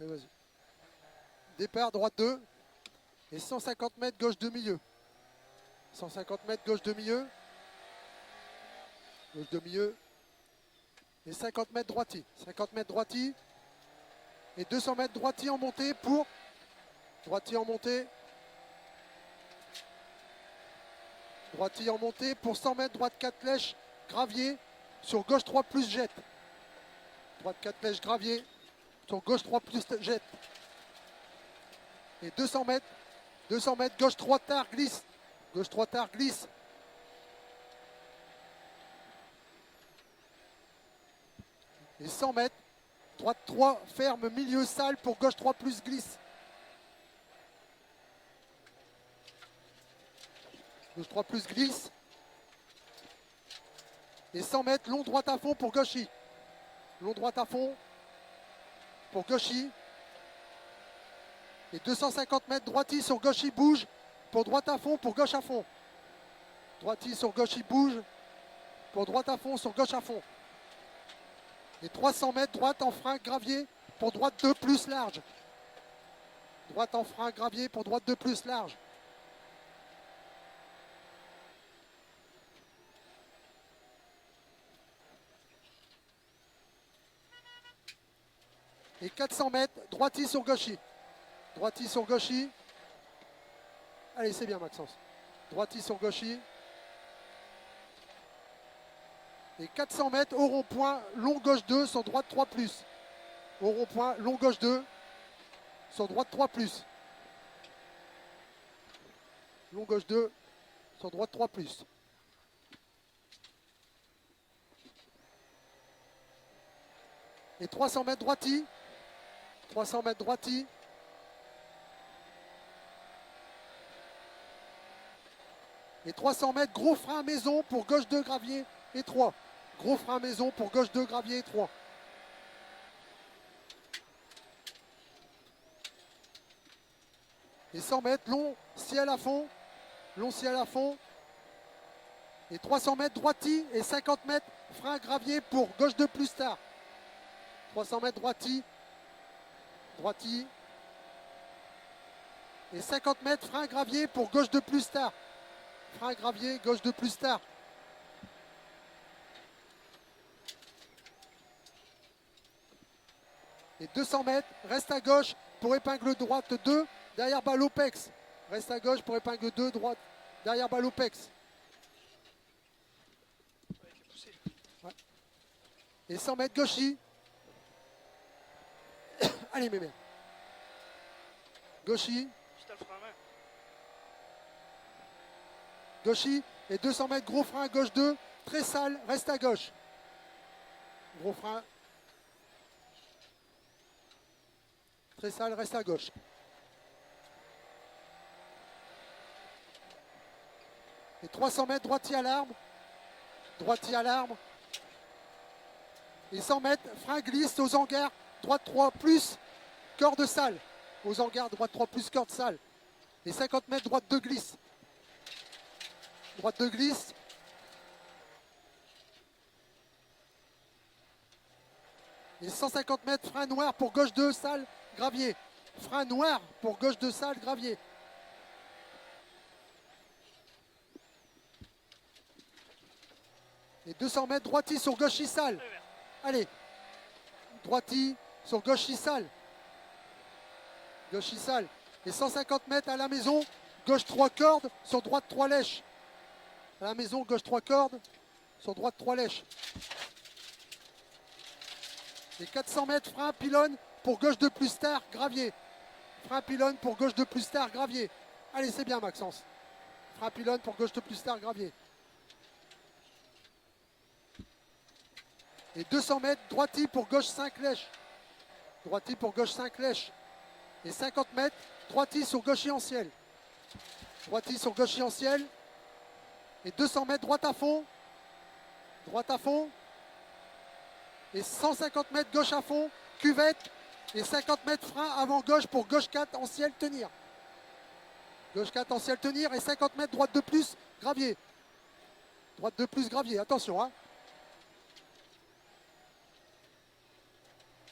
Et vas-y. Départ, droite 2. Et 150 mètres, gauche de milieu. 150 mètres, gauche de milieu. Gauche de milieu. Et 50 mètres droiti. 50 mètres droiti. Et 200 mètres droiti en montée pour... Droiti en montée. Droiti en montée pour 100 mètres, droite 4 flèches, gravier. Sur gauche 3 plus jette. Droite 4 flèches, gravier. Sur gauche 3 plus jette. Et 200 mètres, gauche 3 tard, glisse. Gauche 3 tard, glisse. Et 100 mètres, droite 3, ferme, milieu, salle pour gauche 3 plus glisse. Gauche 3 plus glisse. Et 100 mètres, long droite à fond pour gauchy. Long droite à fond pour gauchy. Et 250 mètres, droiti sur gauchy, bouge pour droite à fond, pour gauche à fond. Droiti sur gauchy, bouge pour droite à fond, sur gauche à fond. Et 300 mètres, droite en frein, gravier pour droite 2 plus large. Droite en frein, gravier pour droite 2 plus large. Et 400 mètres, droiti sur gauchy. Droiti sur gauchy. Allez, c'est bien, Maxence. Droiti sur gauchy. Et 400 mètres au rond-point, long gauche 2 sur droite 3 plus. Au rond-point, long gauche 2 sur droite 3 plus. Long gauche 2 sur droite 3 plus. Et 300 mètres droiti. 300 mètres droiti. Et 300 mètres, gros frein maison pour gauche 2, gravier et 3. Gros frein maison pour gauche 2, gravier et 3. Et 100 mètres, long ciel à fond. Long ciel à fond. Et 300 mètres, droiti. Et 50 mètres, frein gravier pour gauche 2 plus tard. 300 mètres, droiti. Droiti. Et 50 mètres, frein gravier pour gauche 2 plus tard. Frein gravier, gauche 2 plus tard. Et 200 mètres, reste à gauche pour épingle droite 2, derrière balle OPEX. Reste à gauche pour épingle 2, droite, derrière balle OPEX. Ouais. Et 100 mètres, gauchy. Allez, mémé. Gauchy. Gauchy. Et 200 mètres, gros frein, gauche 2. Très sale, reste à gauche. Gros frein. Très sale, reste à gauche. Et 300 mètres, droitier à l'arbre. Droitier à l'arbre. Et 100 mètres, frein glisse aux hangars. Droite 3 plus, corde sale. Aux hangars, droite 3 plus, corde sale. Et 50 mètres, droite 2 glisse. Droite 2 glisse. Et 150 mètres, frein noir pour gauche 2, sale, gravier. Frein noir pour gauche 2, sale, gravier. Et 200 mètres, droiti sur gauche sale. Allez. Droiti sur gauche sale. Gauche sale. Et 150 mètres à la maison, gauche 3 cordes, sur droite 3 lèches. À la maison, gauche 3 cordes, sur droite 3 lèches. Et 400 mètres, frein pylône pour gauche 2 plus tard, gravier. Frein pylône pour gauche 2 plus tard, gravier. Allez, c'est bien, Maxence. Frein pylône pour gauche 2 plus tard, gravier. Et 200 mètres, droiti pour gauche 5 lèches. Droiti pour gauche 5 lèches. Et 50 mètres, droiti sur gauche en ciel. Droiti sur gauche en ciel. Et 200 mètres, droite à fond. Droite à fond. Et 150 mètres, gauche à fond. Cuvette. Et 50 mètres, frein avant gauche pour gauche 4 en ciel, tenir. Gauche 4 en ciel, tenir. Et 50 mètres, droite 2 plus, gravier. Droite 2 plus, gravier. Attention, hein.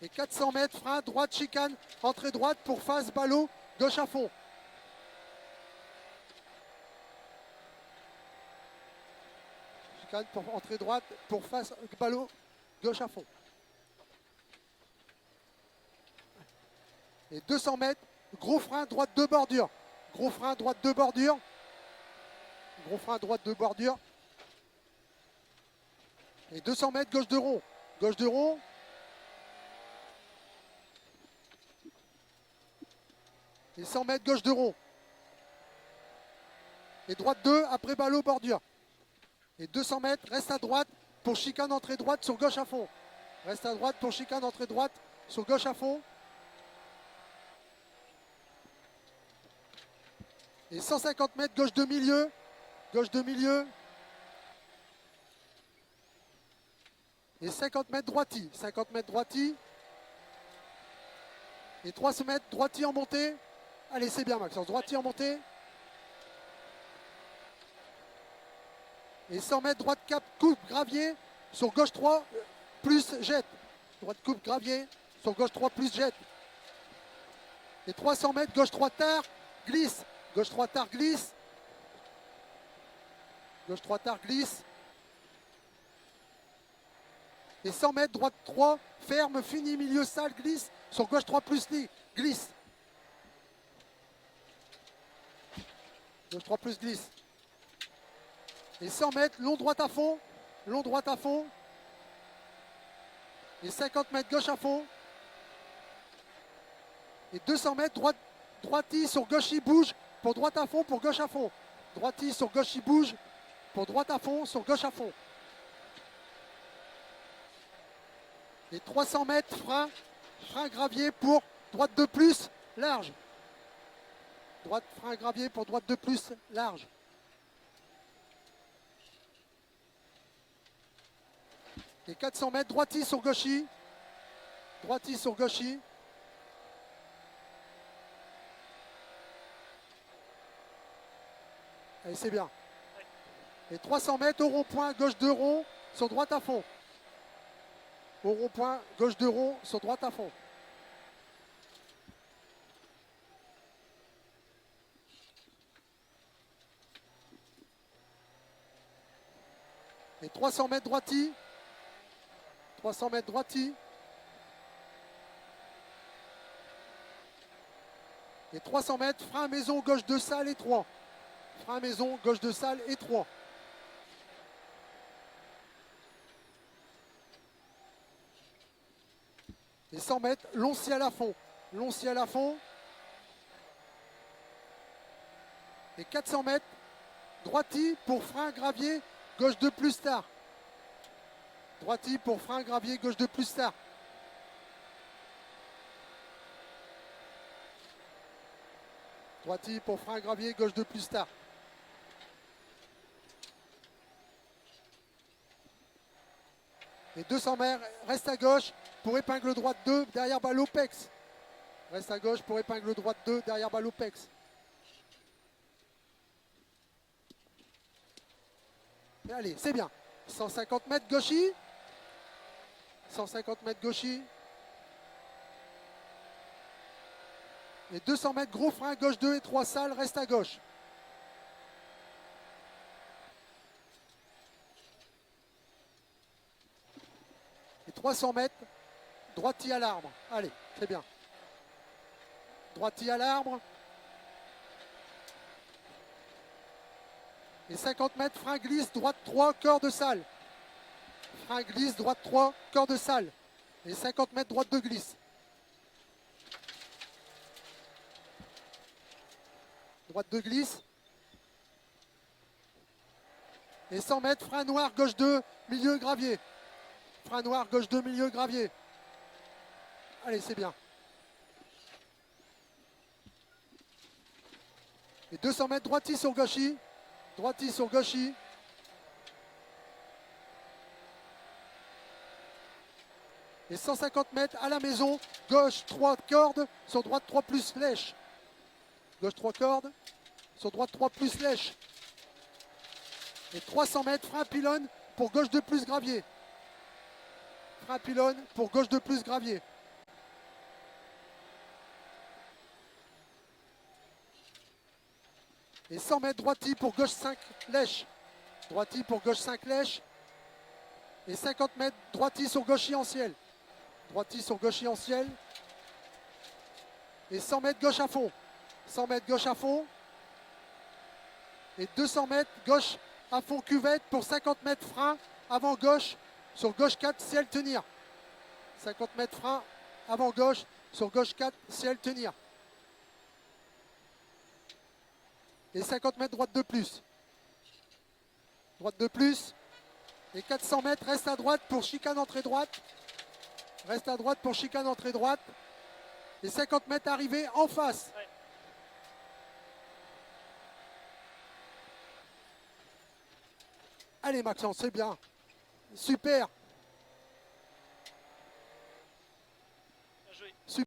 Et 400 mètres, frein, droite, chicane, entrée droite pour face, ballot, gauche à fond. Chicane pour entrée droite, pour face, ballot, gauche à fond. Et 200 mètres, gros frein, droite de bordure. Gros frein, droite de bordure. Gros frein, droite de bordure. Et 200 mètres, gauche de rond. Gauche de rond. Et 100 mètres, gauche de rond. Et droite 2, après ballot, bordure. Et 200 mètres, reste à droite pour chicane, entrée droite sur gauche à fond. Reste à droite pour chicane, entrée droite sur gauche à fond. Et 150 mètres, gauche de milieu. Gauche de milieu. Et 50 mètres droiti. 50 mètres droiti. Et 300 mètres droiti en montée. Allez, c'est bien, Maxence. Droiti en montée. Et 100 mètres, droite cap, coupe, gravier. Sur gauche 3, plus jette. Droite coupe, gravier. Sur gauche 3, plus jette. Et 300 mètres, gauche 3, tard, glisse. Gauche 3, tard, glisse. Gauche 3, tard, glisse. Et 100 mètres, droite 3, ferme, fini, milieu, sale, glisse. Sur gauche 3, plus glisse. Gauche 3, plus glisse. Et 100 mètres, long droite à fond. Long droite à fond. Et 50 mètres, gauche à fond. Et 200 mètres, droiti sur gauche, il bouge. Pour droite à fond, pour gauche à fond. Droiti sur gauche, il bouge. Pour droite à fond, sur gauche à fond. Et 300 mètres, frein. Frein gravier pour droite de plus, large. Droite, frein gravier pour droite de plus, large. Et 400 mètres, droiti sur gauchi. Droiti sur gauchi. Allez, c'est bien. Et 300 mètres au rond-point, gauche de rond, sur droite à fond. Au rond-point, gauche de rond, sur droite à fond. Et 300 mètres droiti. 300 mètres droiti. Et 300 mètres, frein maison, gauche de salle et 3. Frein maison, gauche de salle et 3. Et 100 mètres, long ciel à fond. Long ciel à fond. Et 400 mètres, droiti pour frein gravier, gauche de plus tard. Droiti pour frein gravier, gauche de plus tard. Droiti pour frein gravier, gauche de plus tard. Et 200 mètres, reste à gauche pour épingle droite 2, derrière ballot pex. Reste à gauche pour épingle droite 2, derrière ballot pex. Et allez, c'est bien. 150 mètres gauchi. 150 mètres gauchi. Et 200 mètres gros frein, gauche 2 et 3 salles, reste à gauche. Et 300 mètres, droiti à l'arbre. Allez, c'est bien. Droiti à l'arbre. Et 50 mètres, frein glisse, droite 3, cœur de salle. Frein glisse, droite 3, cœur de salle. Et 50 mètres, droite de glisse. Droite de glisse. Et 100 mètres, frein noir, gauche 2, milieu gravier. Frein noir, gauche 2, milieu gravier. Allez, c'est bien. Et 200 mètres, droiti sur gauchi. Droiti sur gauchi. Et 150 mètres à la maison, gauche 3 cordes, sur droite 3 plus flèche. Gauche 3 cordes, sur droite 3 plus flèche. Et 300 mètres, frein pylône pour gauche 2 plus gravier. Frein pylône pour gauche 2 plus gravier. Et 100 mètres, droiti pour gauche 5 lèche. Droiti pour gauche 5 lèche. Et 50 mètres, droiti sur gauchis en ciel. Droiti sur gauchis en ciel. Et 100 mètres gauche à fond. 100 mètres gauche à fond. Et 200 mètres gauche à fond cuvette pour 50 mètres frein avant gauche sur gauche 4 ciel tenir. 50 mètres frein avant gauche sur gauche 4 ciel tenir. Et 50 mètres droite de plus. Droite de plus. Et 400 mètres reste à droite pour chicane entrée droite. Reste à droite pour chicane entrée droite. Et 50 mètres arrivée en face. Ouais. Allez Maxence, c'est bien. Super. Bien joué. Super.